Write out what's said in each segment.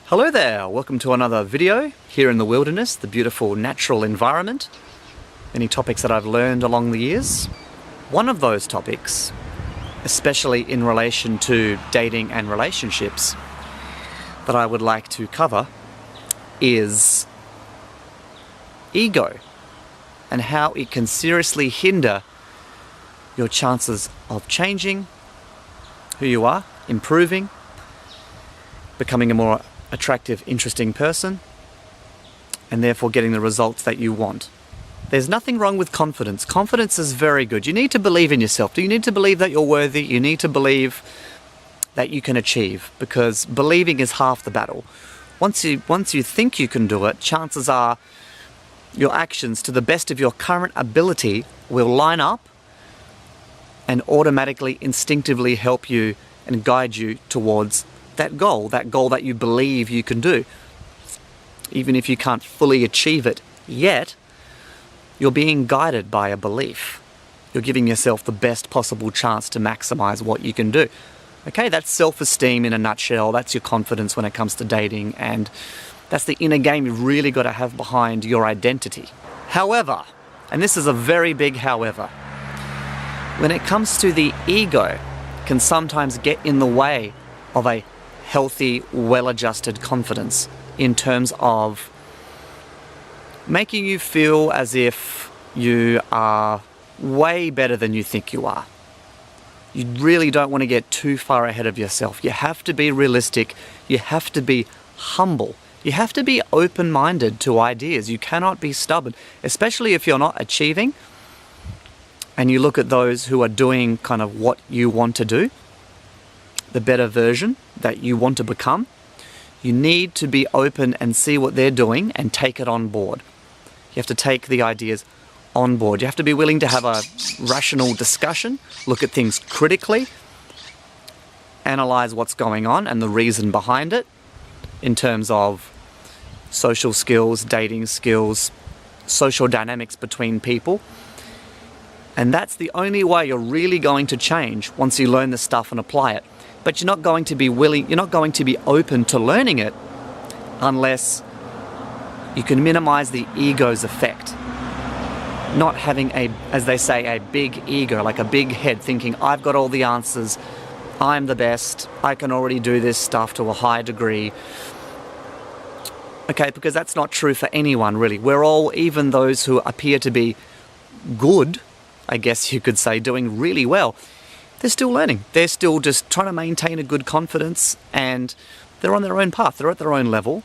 Hello there, welcome to another video here in the wilderness, the beautiful natural environment. Many topics that I've learned along the years. One of those topics, especially in relation to dating and relationships, that I would like to cover is ego and how it can seriously hinder your chances of changing who you are, improving, becoming a more attractive, interesting person, and therefore getting the results that you want. There's nothing wrong with confidence. Confidence is very good. You need to believe in yourself. You need to believe that you're worthy. You need to believe that you can achieve, because believing is half the battle. Once you think you can do it, chances are your actions, to the best of your current ability, will line up and automatically, instinctively help you and guide you towards that goal that you believe you can do. Even if you can't fully achieve it yet, you're being guided by a belief. You're giving yourself the best possible chance to maximize what you can do. Okay, that's self-esteem in a nutshell. That's your confidence when it comes to dating, and that's the inner game you've really got to have behind your identity. However, and this is a very big however, when it comes to the ego, can sometimes get in the way of a healthy, well-adjusted confidence in terms of making you feel as if you are way better than you think you are. You really don't want to get too far ahead of yourself. You have to be realistic. You have to be humble. You have to be open-minded to ideas. You cannot be stubborn, especially if you're not achieving and you look at those who are doing kind of what you want to do, the better version that you want to become. You need to be open and see what they're doing and take it on board. You have to take the ideas on board. You have to be willing to have a rational discussion, look at things critically, analyze what's going on and the reason behind it in terms of social skills, dating skills, social dynamics between people. And that's the only way you're really going to change once you learn this stuff and apply it. But you're not going to be open to learning it unless you can minimize the ego's effect. Not having as they say, a big ego, like a big head, thinking, I've got all the answers, I'm the best, I can already do this stuff to a high degree. Okay, because that's not true for anyone, really. We're all, even those who appear to be good, I guess you could say, doing really well, they're still learning. They're still just trying to maintain a good confidence, and they're on their own path. They're at their own level.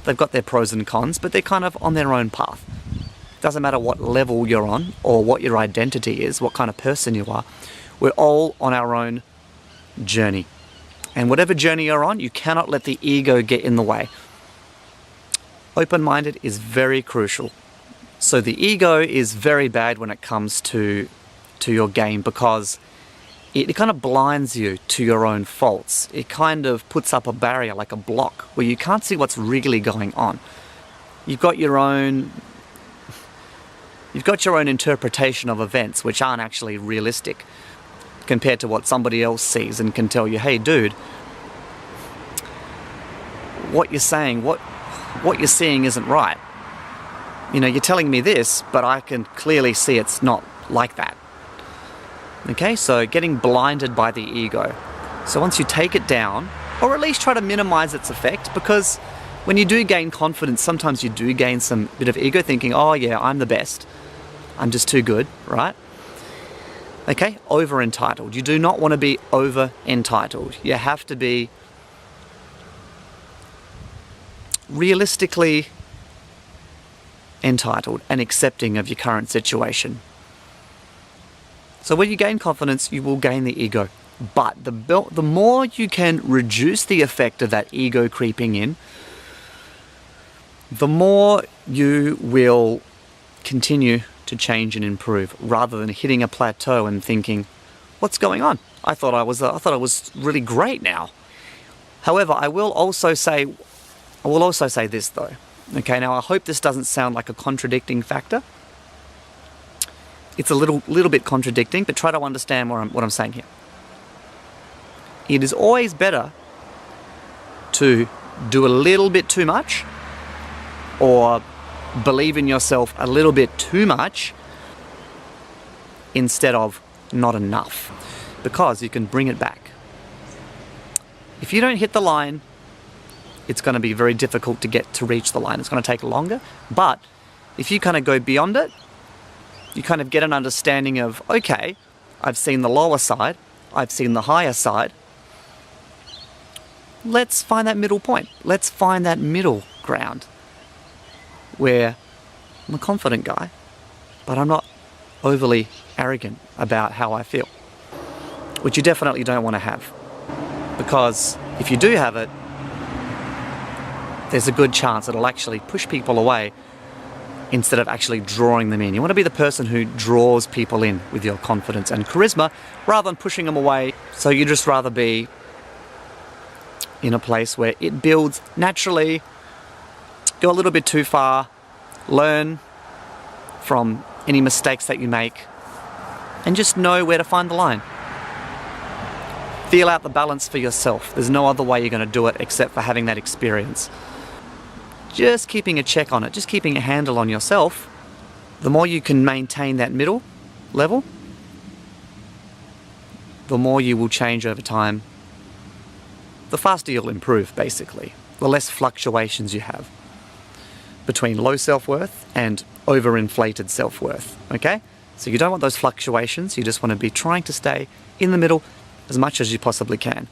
They've got their pros and cons, but they're kind of on their own path. Doesn't matter what level you're on or what your identity is, what kind of person you are. We're all on our own journey. And whatever journey you're on, you cannot let the ego get in the way. Open-minded is very crucial. So the ego is very bad when it comes to your game, because it kind of blinds you to your own faults. It kind of puts up a barrier, like a block, where you can't see what's really going on. You've got your own interpretation of events, which aren't actually realistic compared to what somebody else sees and can tell you, hey dude, what you're saying, what you're seeing isn't right. You know, you're telling me this, but I can clearly see it's not like that. Okay, so getting blinded by the ego. So once you take it down, or at least try to minimize its effect, because when you do gain confidence, sometimes you do gain some bit of ego, thinking, oh yeah, I'm the best, I'm just too good, right? Okay, over-entitled. You do not want to be over-entitled. You have to be realistically entitled and accepting of your current situation. So when you gain confidence, you will gain the ego. But the more you can reduce the effect of that ego creeping in, the more you will continue to change and improve, rather than hitting a plateau and thinking, what's going on? I thought I was really great now. However, I will also say this though. Okay, now I hope this doesn't sound like a contradicting factor. It's a little bit contradicting, but try to understand what I'm saying here. It is always better to do a little bit too much or believe in yourself a little bit too much instead of not enough, because you can bring it back. If you don't hit the line, it's going to be very difficult to reach the line. It's going to take longer, but if you kind of go beyond it, you kind of get an understanding of, okay, I've seen the lower side, I've seen the higher side. Let's find that middle point. Let's find that middle ground where I'm a confident guy, but I'm not overly arrogant about how I feel, which you definitely don't want to have, because if you do have it, there's a good chance it'll actually push people away instead of actually drawing them in. You want to be the person who draws people in with your confidence and charisma rather than pushing them away. So you just rather be in a place where it builds naturally, go a little bit too far, learn from any mistakes that you make, and just know where to find the line. Feel out the balance for yourself. There's no other way you're going to do it except for having that experience. Just keeping a check on it, just keeping a handle on yourself, the more you can maintain that middle level, the more you will change over time, the faster you'll improve, basically. The less fluctuations you have between low self-worth and overinflated self-worth, okay? So you don't want those fluctuations, you just want to be trying to stay in the middle as much as you possibly can.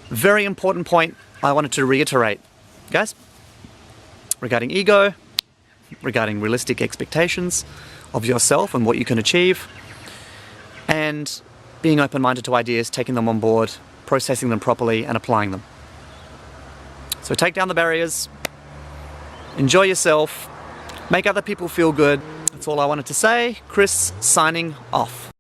Very important point I wanted to reiterate, guys, regarding ego, regarding realistic expectations of yourself and what you can achieve, and being open-minded to ideas, taking them on board, processing them properly and applying them. So take down the barriers, enjoy yourself, make other people feel good. That's all I wanted to say. Chris signing off.